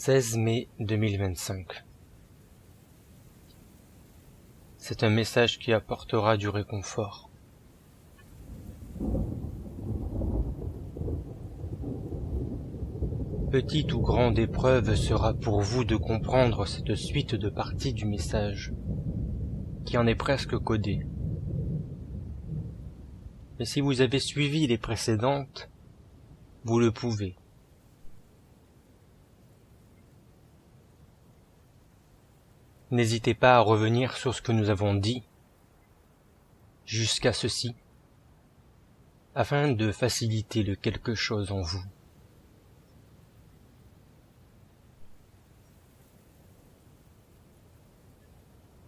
16 mai 2025. C'est un message qui apportera du réconfort. Petite ou grande épreuve sera pour vous de comprendre cette suite de parties du message, qui en est presque codée. Mais si vous avez suivi les précédentes, vous le pouvez. N'hésitez pas à revenir sur ce que nous avons dit jusqu'à ceci, afin de faciliter le quelque chose en vous.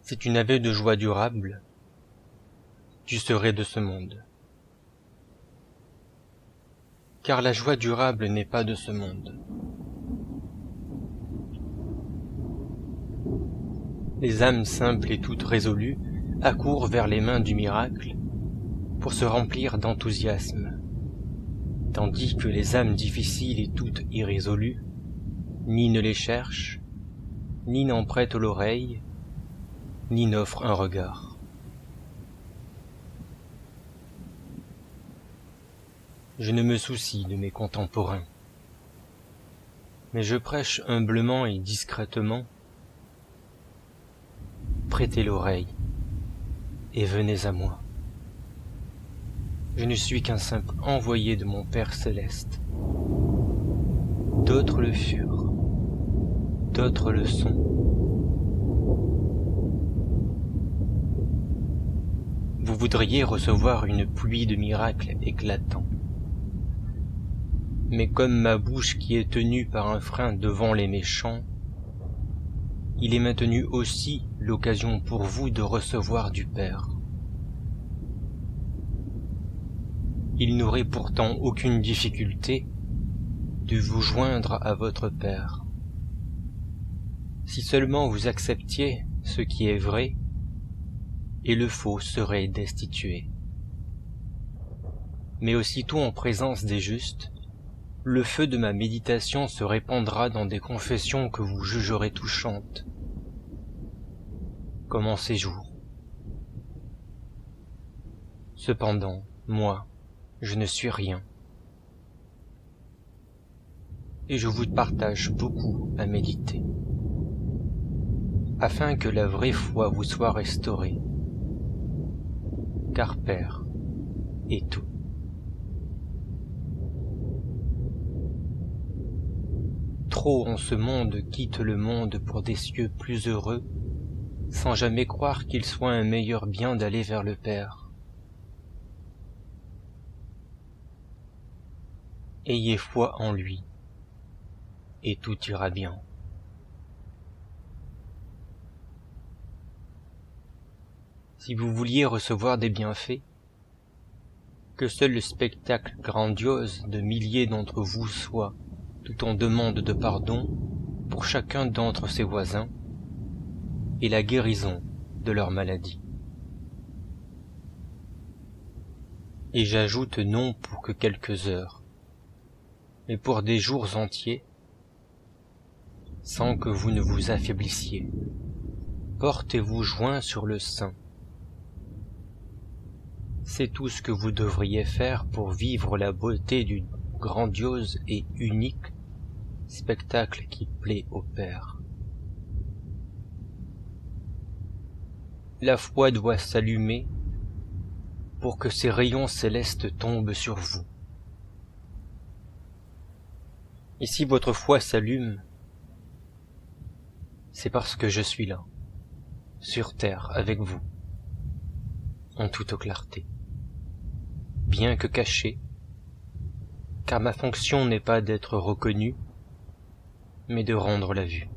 Si tu n'avais de joie durable, tu serais de ce monde. Car la joie durable n'est pas de ce monde. Les âmes simples et toutes résolues accourent vers les mains du miracle pour se remplir d'enthousiasme, tandis que les âmes difficiles et toutes irrésolues ni ne les cherchent, ni n'en prêtent l'oreille, ni n'offrent un regard. Je ne me soucie de mes contemporains, mais je prêche humblement et discrètement. Prêtez l'oreille et venez à moi. Je ne suis qu'un simple envoyé de mon Père céleste. D'autres le furent, d'autres le sont. Vous voudriez recevoir une pluie de miracles éclatants. Mais comme ma bouche qui est tenue par un frein devant les méchants, il est maintenu aussi l'occasion pour vous de recevoir du Père. Il n'aurait pourtant aucune difficulté de vous joindre à votre Père. Si seulement vous acceptiez ce qui est vrai, et le faux serait destitué. Mais aussitôt en présence des justes, le feu de ma méditation se répandra dans des confessions que vous jugerez touchantes, comme en ces jours. Cependant, moi, je ne suis rien. Et je vous partage beaucoup à méditer, afin que la vraie foi vous soit restaurée. Car Père est tout. Trop en ce monde quittent le monde pour des cieux plus heureux, sans jamais croire qu'il soit un meilleur bien d'aller vers le Père. Ayez foi en lui, et tout ira bien. Si vous vouliez recevoir des bienfaits, que seul le spectacle grandiose de milliers d'entre vous soit tout en demande de pardon pour chacun d'entre ses voisins, et la guérison de leur maladie. Et j'ajoute non pour que quelques heures, mais pour des jours entiers, sans que vous ne vous affaiblissiez. Portez-vous joints sur le sein. C'est tout ce que vous devriez faire pour vivre la beauté du grandiose et unique spectacle qui plaît au Père. La foi doit s'allumer pour que ces rayons célestes tombent sur vous. Et si votre foi s'allume, c'est parce que je suis là, sur terre, avec vous, en toute clarté, bien que caché, car ma fonction n'est pas d'être reconnu, mais de rendre la vue.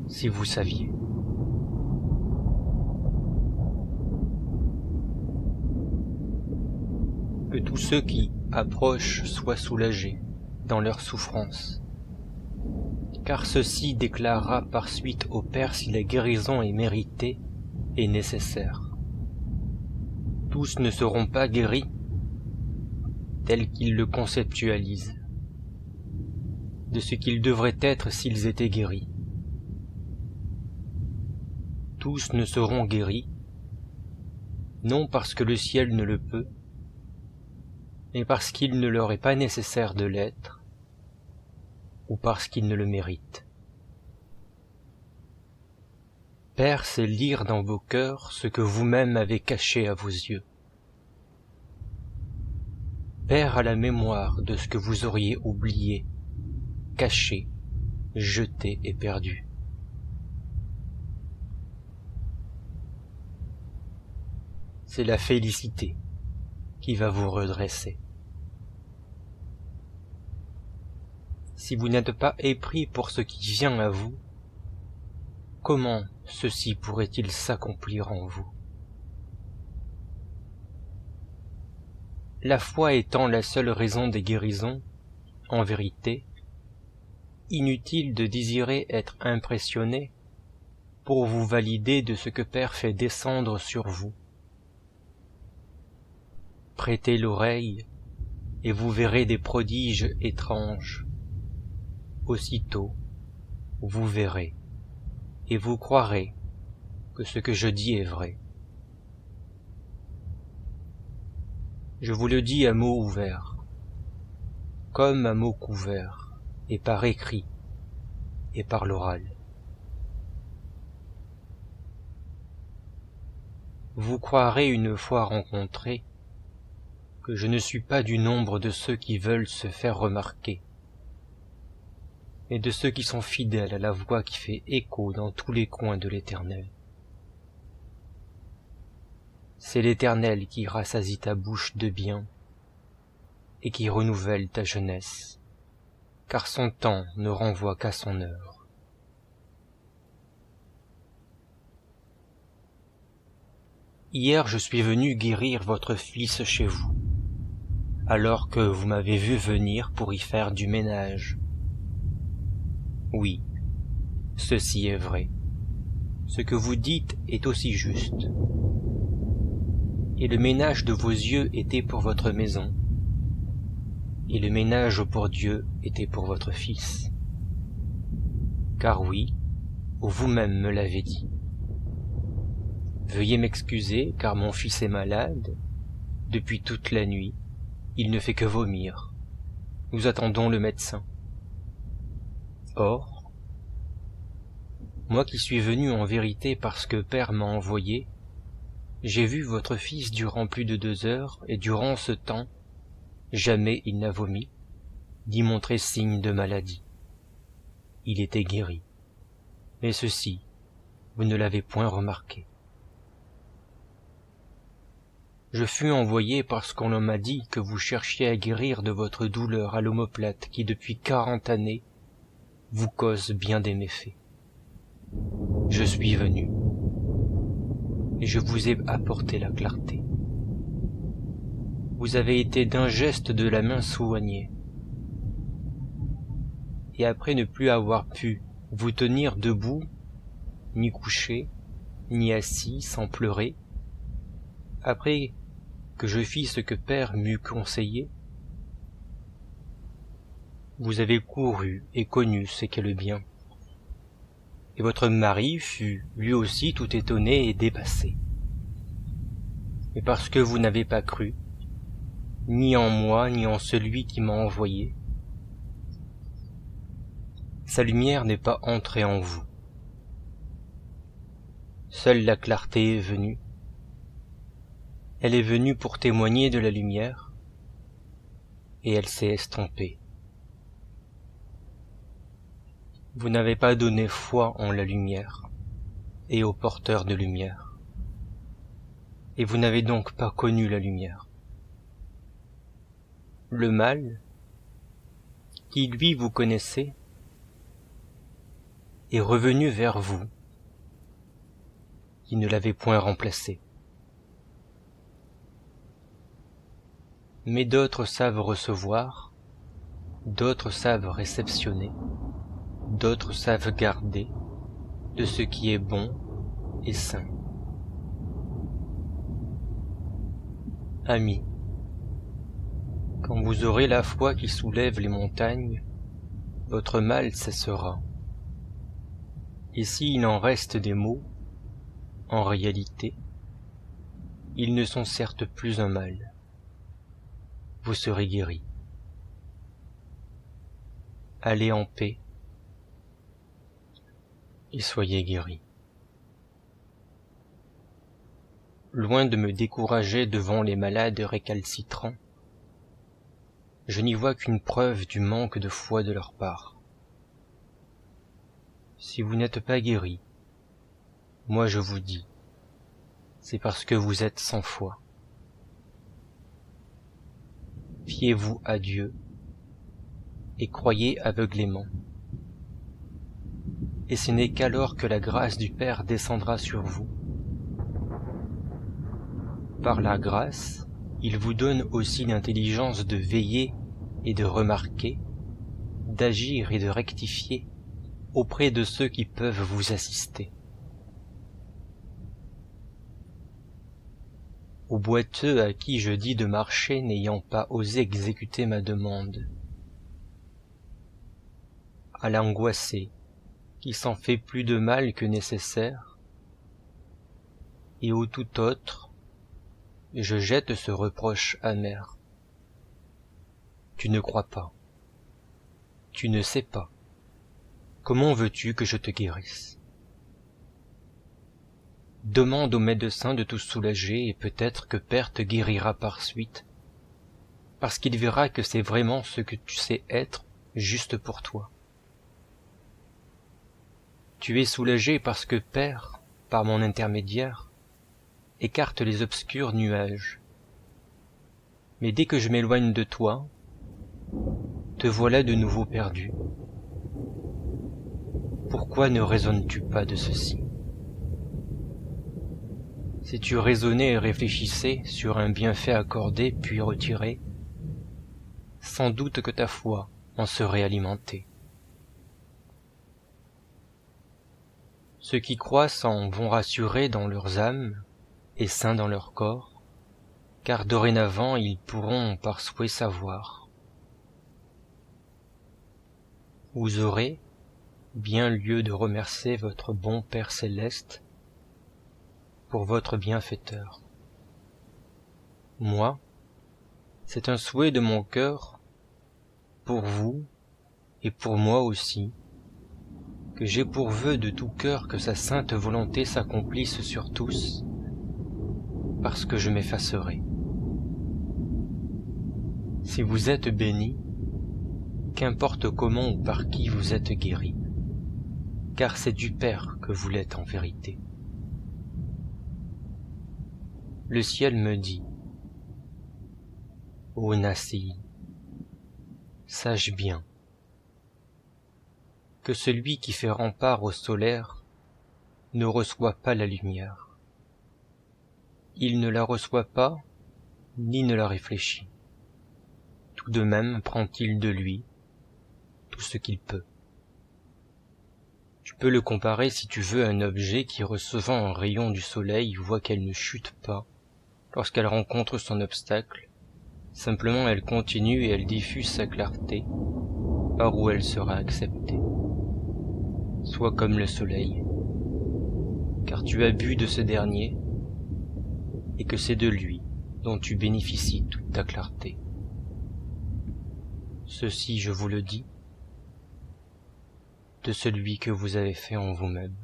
Si vous saviez. Que tous ceux qui approchent soient soulagés dans leur souffrance, car ceci déclarera par suite au Père si la guérison est méritée et nécessaire. Tous ne seront pas guéris tels qu'ils le conceptualisent, de ce qu'ils devraient être s'ils étaient guéris. Tous ne seront guéris, non parce que le ciel ne le peut, mais parce qu'il ne leur est pas nécessaire de l'être, ou parce qu'ils ne le méritent. Père sait lire dans vos cœurs ce que vous-même avez caché à vos yeux. Père a la mémoire de ce que vous auriez oublié, caché, jeté et perdu. C'est la félicité qui va vous redresser. Si vous n'êtes pas épris pour ce qui vient à vous, comment ceci pourrait-il s'accomplir en vous? La foi étant la seule raison des guérisons, en vérité, inutile de désirer être impressionné pour vous valider de ce que Père fait descendre sur vous. Prêtez l'oreille, et vous verrez des prodiges étranges. Aussitôt, vous verrez, et vous croirez que ce que je dis est vrai. Je vous le dis à mots ouverts, comme à mots couverts, et par écrit, et par l'oral. Vous croirez une fois rencontrés que je ne suis pas du nombre de ceux qui veulent se faire remarquer, et de ceux qui sont fidèles à la voix qui fait écho dans tous les coins de l'Éternel. C'est l'Éternel qui rassasie ta bouche de bien et qui renouvelle ta jeunesse, car son temps ne renvoie qu'à son heure. Hier je suis venu guérir votre fils chez vous, alors que vous m'avez vu venir pour y faire du ménage. Oui, ceci est vrai. Ce que vous dites est aussi juste. Et le ménage de vos yeux était pour votre maison, et le ménage pour Dieu était pour votre fils. Car oui, vous-même me l'avez dit. Veuillez m'excuser, car mon fils est malade. Depuis toute la nuit, il ne fait que vomir. Nous attendons le médecin. Or, moi qui suis venu en vérité parce que Père m'a envoyé, j'ai vu votre fils durant plus de 2 heures, et durant ce temps, jamais il n'a vomi, ni montré signe de maladie. Il était guéri. Mais ceci, vous ne l'avez point remarqué. Je fus envoyé parce qu'on m'a dit que vous cherchiez à guérir de votre douleur à l'omoplate qui depuis 40 années vous cause bien des méfaits. Je suis venu, et je vous ai apporté la clarté. Vous avez été d'un geste de la main soignée, et après ne plus avoir pu vous tenir debout, ni couché, ni assis, sans pleurer, après que je fis ce que Père m'eût conseillé, vous avez couru et connu ce qu'est le bien. Et votre mari fut lui aussi tout étonné et dépassé. Mais parce que vous n'avez pas cru, ni en moi, ni en celui qui m'a envoyé, sa lumière n'est pas entrée en vous. Seule la clarté est venue. Elle est venue pour témoigner de la lumière, et elle s'est estompée. Vous n'avez pas donné foi en la lumière et aux porteurs de lumière, et vous n'avez donc pas connu la lumière. Le mal, qui lui vous connaissez, est revenu vers vous, qui ne l'avez point remplacé. Mais d'autres savent recevoir, d'autres savent réceptionner, d'autres savent garder de ce qui est bon et sain. Amis, quand vous aurez la foi qui soulève les montagnes, votre mal cessera. Et s'il en reste des maux, en réalité, ils ne sont certes plus un mal. Vous serez guéri. Allez en paix et soyez guéri. Loin de me décourager devant les malades récalcitrants, je n'y vois qu'une preuve du manque de foi de leur part. Si vous n'êtes pas guéri, moi je vous dis, c'est parce que vous êtes sans foi. Fiez-vous à Dieu et croyez aveuglément. Et ce n'est qu'alors que la grâce du Père descendra sur vous. Par la grâce, il vous donne aussi l'intelligence de veiller et de remarquer, d'agir et de rectifier auprès de ceux qui peuvent vous assister. Aux boiteux à qui je dis de marcher n'ayant pas osé exécuter ma demande, à l'angoissé qui s'en fait plus de mal que nécessaire, et au tout autre, je jette ce reproche amer. Tu ne crois pas, tu ne sais pas, comment veux-tu que je te guérisse? Demande au médecin de tout soulager et peut-être que Père te guérira par suite, parce qu'il verra que c'est vraiment ce que tu sais être juste pour toi. Tu es soulagé parce que Père, par mon intermédiaire, écarte les obscurs nuages. Mais dès que je m'éloigne de toi, te voilà de nouveau perdu. Pourquoi ne raisonnes-tu pas de ceci? Si tu raisonnais et réfléchissais sur un bienfait accordé puis retiré, sans doute que ta foi en serait alimentée. Ceux qui croient s'en vont rassurés dans leurs âmes et sains dans leur corps, car dorénavant ils pourront par souhait savoir. Vous aurez bien lieu de remercier votre bon Père céleste pour votre bienfaiteur. Moi, c'est un souhait de mon cœur, pour vous et pour moi aussi, que j'ai pour vœu de tout cœur que sa sainte volonté s'accomplisse sur tous, parce que je m'effacerai. Si vous êtes bénis, qu'importe comment ou par qui vous êtes guéris, car c'est du Père que vous l'êtes en vérité. Le ciel me dit, ô Nassi, sache bien que celui qui fait rempart au solaire ne reçoit pas la lumière. Il ne la reçoit pas, ni ne la réfléchit. Tout de même prend-il de lui tout ce qu'il peut. Tu peux le comparer si tu veux à un objet qui, recevant un rayon du soleil, voit qu'elle ne chute pas lorsqu'elle rencontre son obstacle. Simplement elle continue et elle diffuse sa clarté par où elle sera acceptée. Sois comme le soleil, car tu as bu de ce dernier, et que c'est de lui dont tu bénéficies toute ta clarté. Ceci, je vous le dis, de celui que vous avez fait en vous-même.